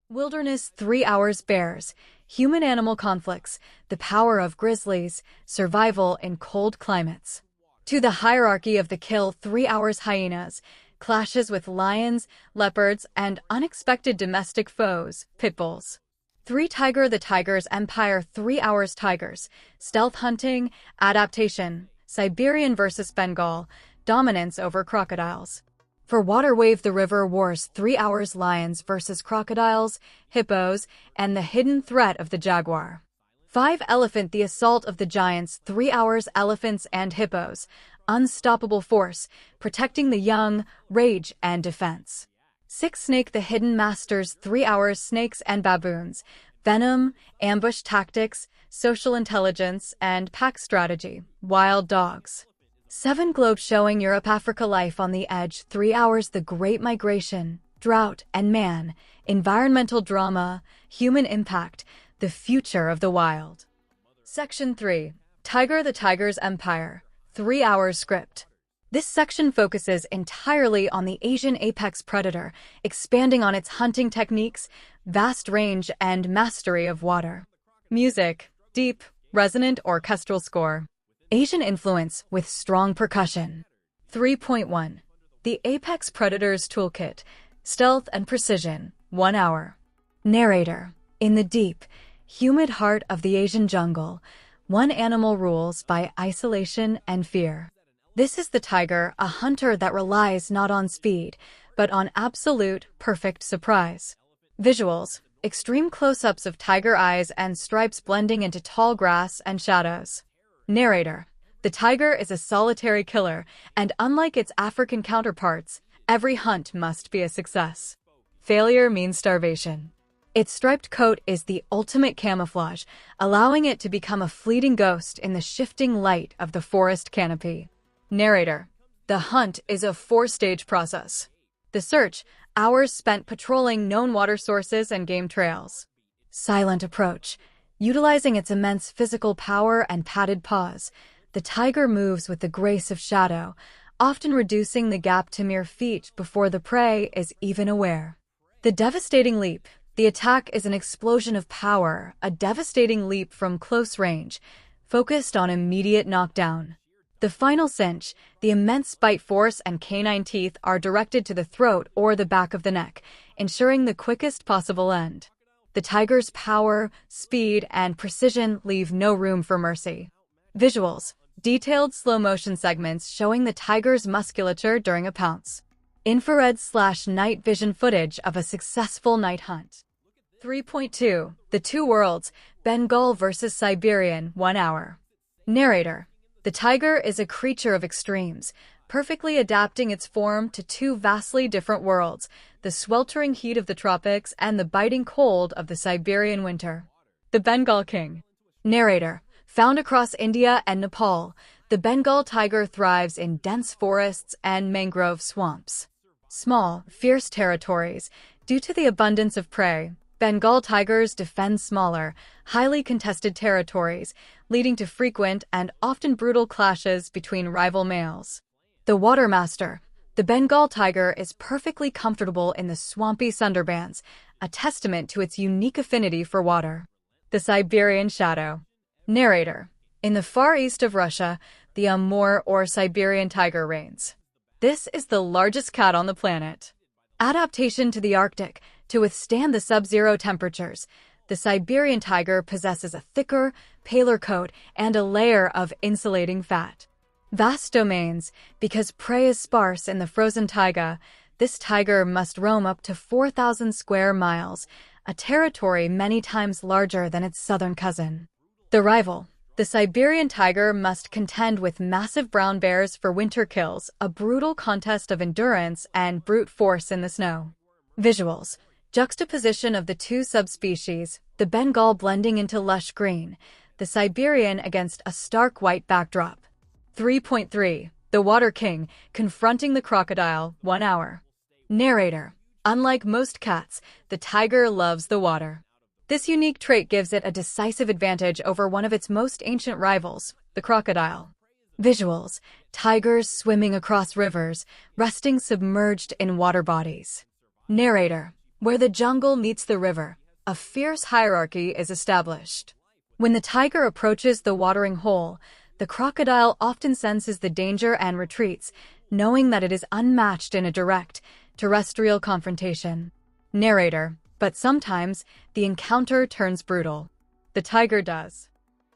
Wilderness 3 hours bears, human-animal conflicts, the power of grizzlies, survival in cold climates. To the hierarchy of the kill 3 hours hyenas, clashes with lions, leopards, and unexpected domestic foes, pit bulls. 3 tiger the tiger's empire 3 hours tigers, stealth hunting, adaptation, Siberian versus Bengal, dominance over crocodiles. For water wave the river wars 3 hours lions versus crocodiles, hippos, and the hidden threat of the jaguar. 5 elephant the assault of the giants 3 hours elephants and hippos, unstoppable force, protecting the young, rage and defense. 6 snake the hidden masters 3 hours snakes and baboons, venom, ambush tactics, social intelligence, and pack strategy, wild dogs. 7 globe showing Europe-Africa life on the edge 3 hours the Great Migration, drought and man, environmental drama, human impact, the future of the wild. Section 3. Tiger the tiger's empire, 3 hours script. This section focuses entirely on the Asian apex predator, expanding on its hunting techniques, vast range, and mastery of water. Music, deep, resonant orchestral score. Asian influence with strong percussion. 3.1. The Apex Predator's Toolkit, Stealth and Precision, 1 hour. Narrator. In the deep, humid heart of the Asian jungle, one animal rules by isolation and fear. This is the tiger, a hunter that relies not on speed, but on absolute, perfect surprise. Visuals. Extreme close-ups of tiger eyes and stripes blending into tall grass and shadows. Narrator. The tiger is a solitary killer, and unlike its African counterparts, every hunt must be a success. Failure means starvation. Its striped coat is the ultimate camouflage, allowing it to become a fleeting ghost in the shifting light of the forest canopy. Narrator. The hunt is a 4-stage process. The search, hours spent patrolling known water sources and game trails. Silent approach. Utilizing its immense physical power and padded paws, the tiger moves with the grace of shadow, often reducing the gap to mere feet before the prey is even aware. The devastating leap. The attack is an explosion of power, a devastating leap from close range, focused on immediate knockdown. The final cinch. The immense bite force and canine teeth are directed to the throat or the back of the neck, ensuring the quickest possible end. The tiger's power, speed, and precision leave no room for mercy. Visuals. Detailed slow-motion segments showing the tiger's musculature during a pounce. Infrared/night vision footage of a successful night hunt. 3.2. The Two Worlds, Bengal versus Siberian, 1 hour. Narrator. The tiger is a creature of extremes, perfectly adapting its form to 2 vastly different worlds, the sweltering heat of the tropics and the biting cold of the Siberian winter. The Bengal King. Narrator. Found across India and Nepal, the Bengal tiger thrives in dense forests and mangrove swamps. Small, fierce territories. Due to the abundance of prey, Bengal tigers defend smaller, highly contested territories, leading to frequent and often brutal clashes between rival males. The Watermaster. The Bengal tiger is perfectly comfortable in the swampy Sundarbans, a testament to its unique affinity for water. The Siberian Shadow. Narrator. In the far east of Russia, the Amur or Siberian tiger reigns. This is the largest cat on the planet. Adaptation to the Arctic. To withstand the sub-zero temperatures, the Siberian tiger possesses a thicker, paler coat and a layer of insulating fat. Vast domains. Because prey is sparse in the frozen taiga, this tiger must roam up to 4,000 square miles, a territory many times larger than its southern cousin. The rival. The Siberian tiger must contend with massive brown bears for winter kills, a brutal contest of endurance and brute force in the snow. Visuals. Juxtaposition of the 2 subspecies, the Bengal blending into lush green, the Siberian against a stark white backdrop. 3.3. The Water King, confronting the crocodile, 1 hour. Narrator. Unlike most cats, the tiger loves the water. This unique trait gives it a decisive advantage over one of its most ancient rivals, the crocodile. Visuals. Tigers swimming across rivers, resting submerged in water bodies. Narrator. Where the jungle meets the river, a fierce hierarchy is established. When the tiger approaches the watering hole, the crocodile often senses the danger and retreats, knowing that it is unmatched in a direct, terrestrial confrontation. Narrator, but sometimes the encounter turns brutal. The tiger does.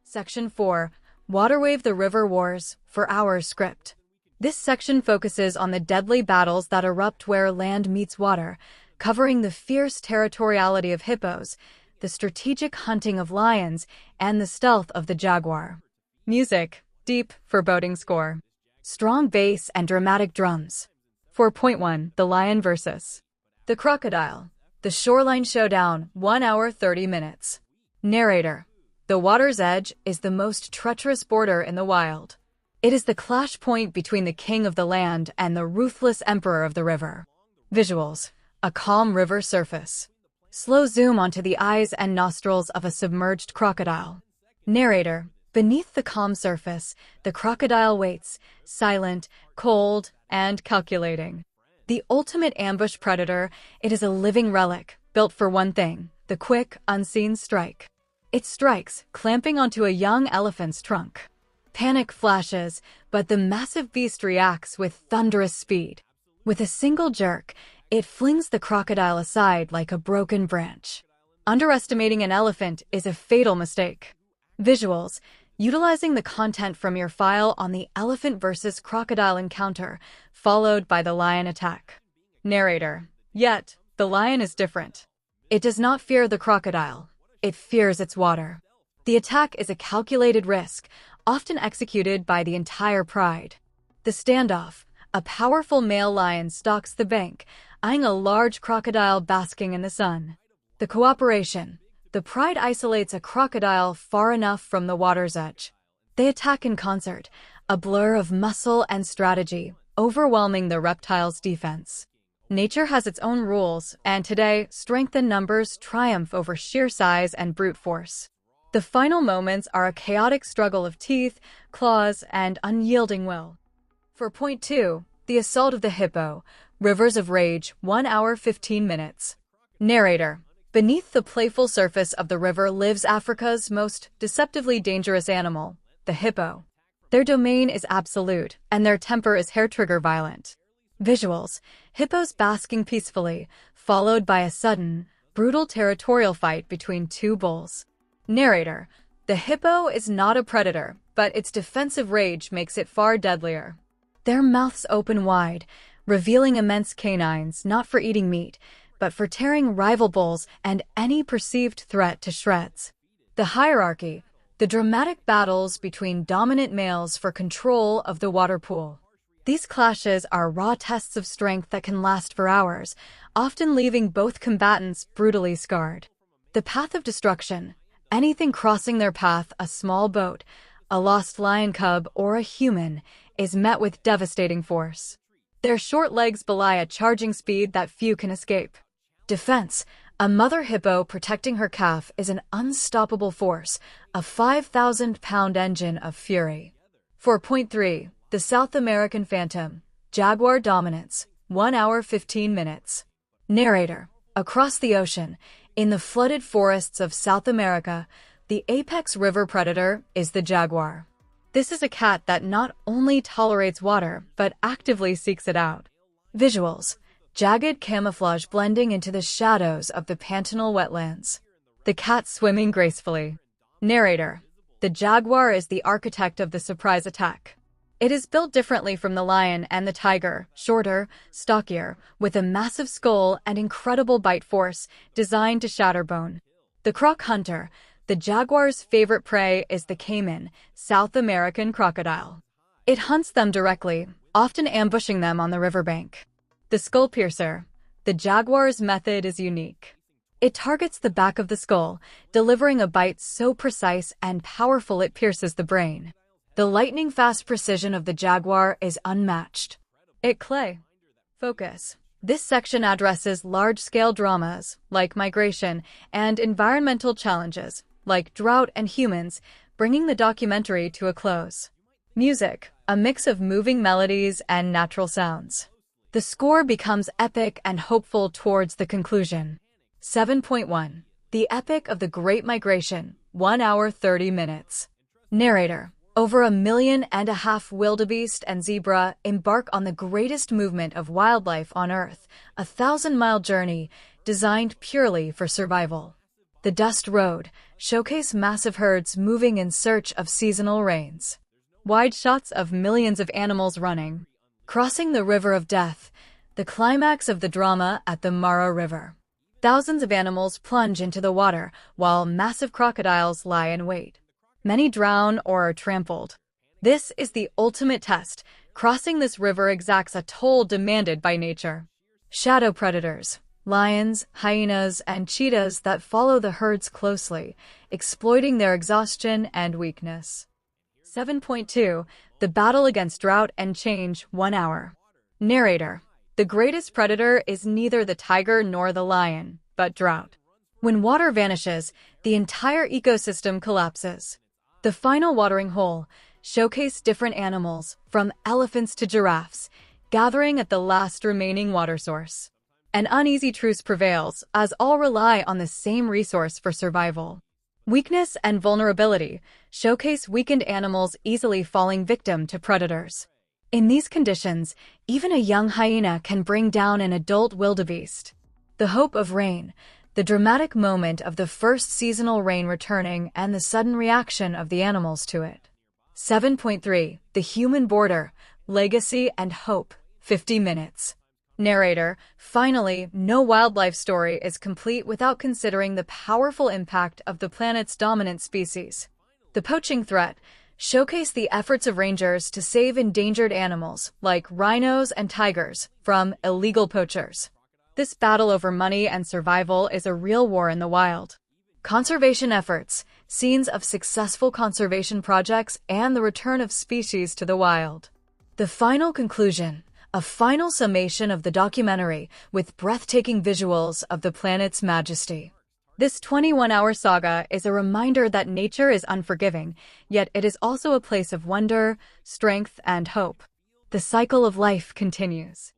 Section 4. Waterwave the River Wars, for Hours script. This section focuses on the deadly battles that erupt where land meets water, covering the fierce territoriality of hippos, the strategic hunting of lions, and the stealth of the jaguar. Music, deep, foreboding score. Strong bass and dramatic drums. 4.1 The Lion vs. the Crocodile. The Shoreline Showdown, 1 hour 30 minutes. Narrator. The water's edge is the most treacherous border in the wild. It is the clash point between the king of the land and the ruthless emperor of the river. Visuals. A calm river surface. Slow zoom onto the eyes and nostrils of a submerged crocodile. Narrator. Beneath the calm surface, the crocodile waits, silent, cold, and calculating. The ultimate ambush predator, it is a living relic, built for one thing, the quick, unseen strike. It strikes, clamping onto a young elephant's trunk. Panic flashes, but the massive beast reacts with thunderous speed. With a single jerk, it flings the crocodile aside like a broken branch. Underestimating an elephant is a fatal mistake. Visuals. Utilizing the content from your file on the elephant versus crocodile encounter, followed by the lion attack. Narrator. Yet, the lion is different. It does not fear the crocodile. It fears its water. The attack is a calculated risk, often executed by the entire pride. The standoff. A powerful male lion stalks the bank, eyeing a large crocodile basking in the sun. The cooperation. The pride isolates a crocodile far enough from the water's edge. They attack in concert, a blur of muscle and strategy, overwhelming the reptile's defense. Nature has its own rules, and today, strength in numbers triumph over sheer size and brute force. The final moments are a chaotic struggle of teeth, claws, and unyielding will. For point 2, the assault of the hippo, Rivers of Rage, 1 hour 15 minutes. Narrator. Beneath the playful surface of the river lives Africa's most deceptively dangerous animal, the hippo. Their domain is absolute, and their temper is hair-trigger violent. Visuals. Hippos basking peacefully, followed by a sudden, brutal territorial fight between two bulls. Narrator. The hippo is not a predator, but its defensive rage makes it far deadlier. Their mouths open wide, revealing immense canines not for eating meat, but for tearing rival bulls and any perceived threat to shreds. The hierarchy. The dramatic battles between dominant males for control of the water pool. These clashes are raw tests of strength that can last for hours, often leaving both combatants brutally scarred. The path of destruction. Anything crossing their path, a small boat, a lost lion cub, or a human, is met with devastating force. Their short legs belie a charging speed that few can escape. Defense. A mother hippo protecting her calf is an unstoppable force, a 5,000-pound engine of fury. 4.3. The South American Phantom. Jaguar Dominance. 1 hour 15 minutes. Narrator. Across the ocean, in the flooded forests of South America, the apex river predator is the jaguar. This is a cat that not only tolerates water, but actively seeks it out. Visuals. Jagged camouflage blending into the shadows of the pantanal wetlands. The cat swimming gracefully. Narrator. The jaguar is the architect of the surprise attack. It is built differently from the lion and the tiger, shorter, stockier, with a massive skull and incredible bite force, designed to shatter bone. The croc hunter. The jaguar's favorite prey is the caiman, South American crocodile. It hunts them directly, often ambushing them on the riverbank. The skull piercer. The jaguar's method is unique. It targets the back of the skull, delivering a bite so precise and powerful it pierces the brain. The lightning-fast precision of the jaguar is unmatched. Clay. Focus. This section addresses large-scale dramas, like migration, and environmental challenges, like drought and humans, bringing the documentary to a close. Music. A mix of moving melodies and natural sounds. The score becomes epic and hopeful towards the conclusion. 7.1. The Epic of the Great Migration, 1 hour 30 minutes. Narrator. Over 1.5 million wildebeest and zebra embark on the greatest movement of wildlife on Earth, a 1,000-mile journey designed purely for survival. The Dust Road showcase massive herds moving in search of seasonal rains. Wide shots of millions of animals running. Crossing the River of Death, the climax of the drama at the Mara River. Thousands of animals plunge into the water, while massive crocodiles lie in wait. Many drown or are trampled. This is the ultimate test. Crossing this river exacts a toll demanded by nature. Shadow predators, lions, hyenas, and cheetahs that follow the herds closely, exploiting their exhaustion and weakness. 7.2. The Battle Against Drought and Change, 1 hour. Narrator. The greatest predator is neither the tiger nor the lion, but drought. When water vanishes, the entire ecosystem collapses. The final watering hole showcased different animals, from elephants to giraffes, gathering at the last remaining water source. An uneasy truce prevails, as all rely on the same resource for survival. Weakness and vulnerability showcase weakened animals easily falling victim to predators. In these conditions, even a young hyena can bring down an adult wildebeest. The hope of rain, the dramatic moment of the first seasonal rain returning and the sudden reaction of the animals to it. 7.3. The Human Border, Legacy and Hope, 50 minutes. Narrator. Finally, no wildlife story is complete without considering the powerful impact of the planet's dominant species. The poaching threat showcased the efforts of rangers to save endangered animals, like rhinos and tigers, from illegal poachers. This battle over money and survival is a real war in the wild. Conservation efforts, scenes of successful conservation projects, and the return of species to the wild. The final conclusion. A final summation of the documentary with breathtaking visuals of the planet's majesty. This 21-hour saga is a reminder that nature is unforgiving, yet it is also a place of wonder, strength, and hope. The cycle of life continues.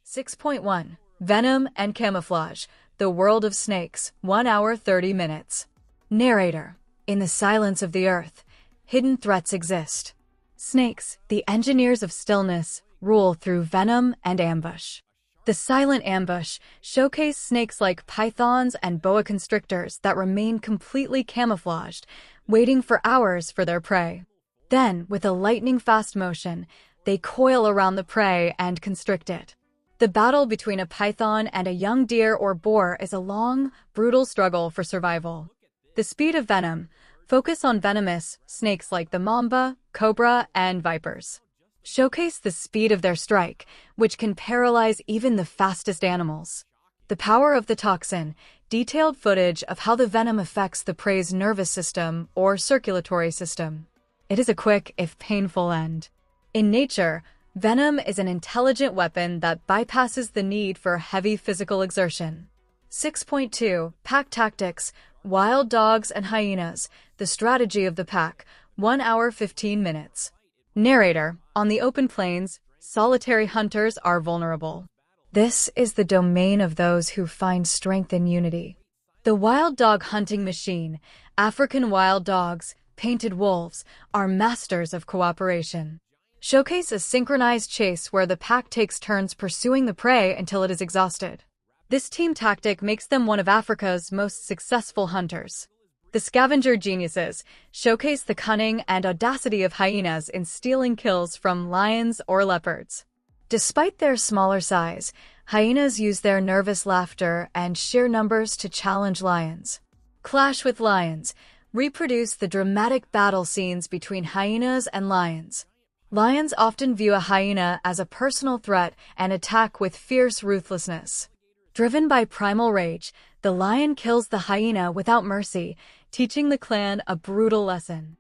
6.1. Venom and Camouflage, The World of Snakes, 1 hour 30 minutes. Narrator. In the silence of the earth, hidden threats exist. Snakes, the engineers of stillness, rule through venom and ambush. The silent ambush showcased snakes like pythons and boa constrictors that remain completely camouflaged, waiting for hours for their prey. Then, with a lightning-fast motion, they coil around the prey and constrict it. The battle between a python and a young deer or boar is a long, brutal struggle for survival. The speed of venom. Focus on venomous snakes like the mamba, cobra, and vipers. Showcase the speed of their strike, which can paralyze even the fastest animals. The power of the toxin, detailed footage of how the venom affects the prey's nervous system or circulatory system. It is a quick, if painful, end. In nature, venom is an intelligent weapon that bypasses the need for heavy physical exertion. 6.2. Pack Tactics, Wild Dogs and Hyenas, The Strategy of the Pack, 1 hour 15 minutes. Narrator. On the open plains, solitary hunters are vulnerable. This is the domain of those who find strength in unity. The wild dog hunting machine, African wild dogs, painted wolves, are masters of cooperation. Showcase a synchronized chase where the pack takes turns pursuing the prey until it is exhausted. This team tactic makes them one of Africa's most successful hunters. The scavenger geniuses showcase the cunning and audacity of hyenas in stealing kills from lions or leopards. Despite their smaller size, hyenas use their nervous laughter and sheer numbers to challenge lions. Clash with Lions reproduce the dramatic battle scenes between hyenas and lions. Lions often view a hyena as a personal threat and attack with fierce ruthlessness. Driven by primal rage, the lion kills the hyena without mercy, teaching the clan a brutal lesson.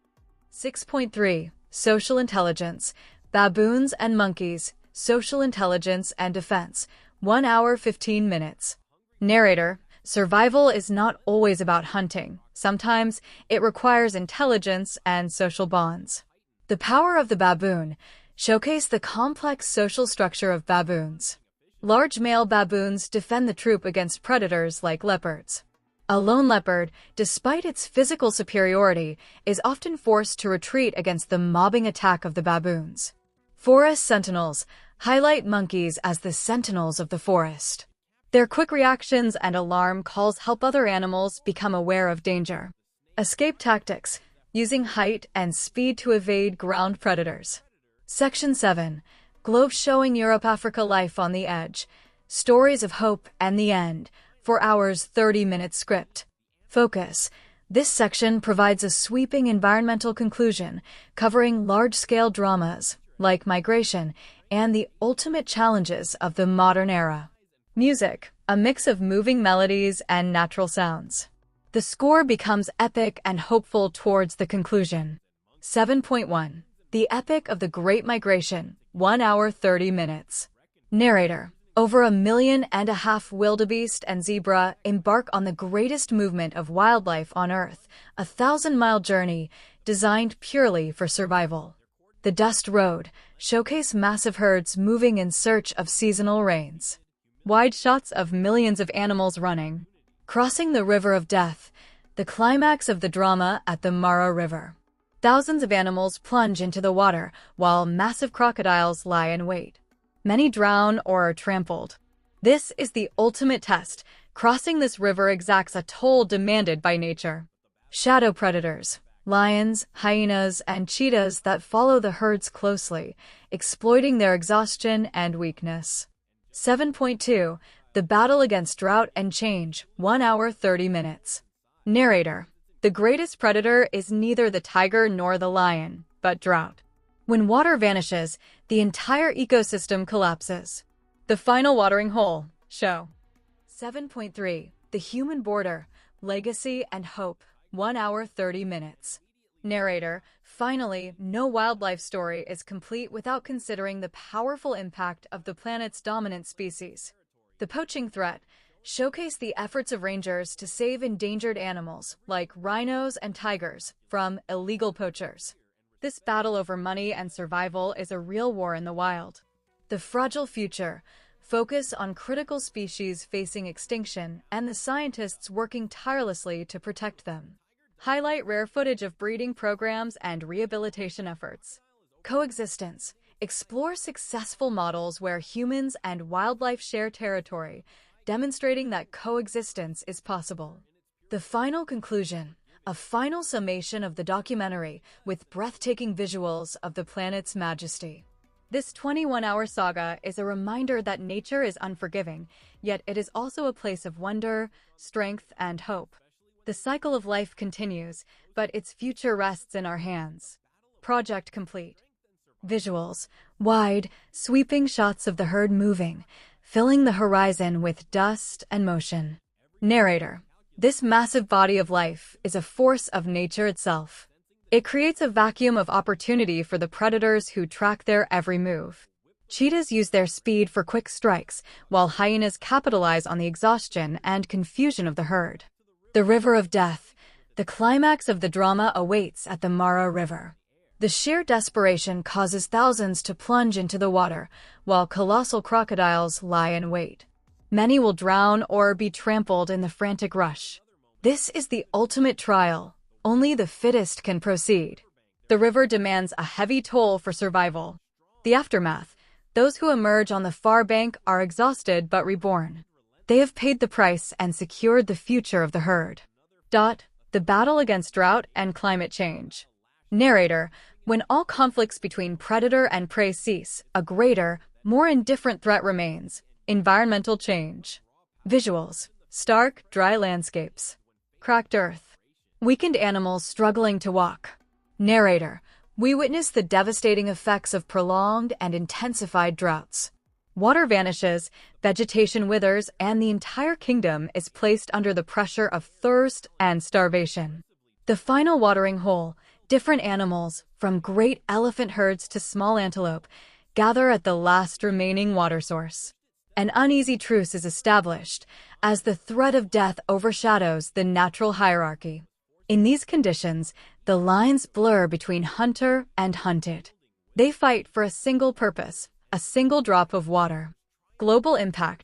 6.3. Social Intelligence, Baboons and Monkeys, Social Intelligence and Defense, 1 hour 15 minutes. Narrator. Survival is not always about hunting. Sometimes it requires intelligence and social bonds. The power of the baboon showcase the complex social structure of baboons. Large male baboons defend the troop against predators like leopards. A lone leopard, despite its physical superiority, is often forced to retreat against the mobbing attack of the baboons. Forest sentinels highlight monkeys as the sentinels of the forest. Their quick reactions and alarm calls help other animals become aware of danger. Escape tactics, using height and speed to evade ground predators. Section 7. Globe showing Europe-Africa life on the edge. Stories of hope and the end. 4 hours 30-minute script. Focus. This section provides a sweeping environmental conclusion covering large-scale dramas like migration and the ultimate challenges of the modern era. Music, a mix of moving melodies and natural sounds. The score becomes epic and hopeful towards the conclusion. 7.1. The Epic of the Great Migration, 1 hour 30 minutes. Narrator. Over 1.5 million wildebeest and zebra embark on the greatest movement of wildlife on Earth, a 1,000-mile journey designed purely for survival. The Dust Road showcase massive herds moving in search of seasonal rains. Wide shots of millions of animals running. Crossing the River of Death, the climax of the drama at the Mara River. Thousands of animals plunge into the water while massive crocodiles lie in wait. Many drown or are trampled. This is the ultimate test. Crossing this river exacts a toll demanded by nature. Shadow predators, lions, hyenas, and cheetahs that follow the herds closely, exploiting their exhaustion and weakness. 7.2. The Battle Against Drought and Change, 1 hour 30 minutes. Narrator. The greatest predator is neither the tiger nor the lion, but drought. When water vanishes, the entire ecosystem collapses. The final watering hole. Show. 7.3. The Human Border, Legacy and Hope, 1 hour 30 minutes. Narrator. Finally, no wildlife story is complete without considering the powerful impact of the planet's dominant species. The Poaching Threat showcase the efforts of rangers to save endangered animals, like rhinos and tigers, from illegal poachers. This battle over money and survival is a real war in the wild. The Fragile Future focus on critical species facing extinction and the scientists working tirelessly to protect them. Highlight rare footage of breeding programs and rehabilitation efforts. Coexistence. Explore successful models where humans and wildlife share territory, demonstrating that coexistence is possible. The Final Conclusion. A final summation of the documentary with breathtaking visuals of the planet's majesty. This 21-hour saga is a reminder that nature is unforgiving, yet it is also a place of wonder, strength, and hope. The cycle of life continues, but its future rests in our hands. Project complete. Visuals. Wide, sweeping shots of the herd moving, filling the horizon with dust and motion. Narrator. This massive body of life is a force of nature itself. It creates a vacuum of opportunity for the predators who track their every move. Cheetahs use their speed for quick strikes, while hyenas capitalize on the exhaustion and confusion of the herd. The River of Death. The climax of the drama awaits at the Mara River. The sheer desperation causes thousands to plunge into the water, while colossal crocodiles lie in wait. Many will drown or be trampled in the frantic rush. This is the ultimate trial. Only the fittest can proceed. The river demands a heavy toll for survival. The aftermath. Those who emerge on the far bank are exhausted but reborn. They have paid the price and secured the future of the herd. The Battle Against Drought and Climate Change. Narrator. When all conflicts between predator and prey cease, a greater, more indifferent threat remains. Environmental change. Visuals. Stark, dry landscapes. Cracked earth. Weakened animals struggling to walk. Narrator. We witness the devastating effects of prolonged and intensified droughts. Water vanishes, vegetation withers, and the entire kingdom is placed under the pressure of thirst and starvation. The final watering hole. Different animals, from great elephant herds to small antelope, gather at the last remaining water source. An uneasy truce is established as the threat of death overshadows the natural hierarchy. In these conditions, the lines blur between hunter and hunted. They fight for a single purpose, a single drop of water. Global impact.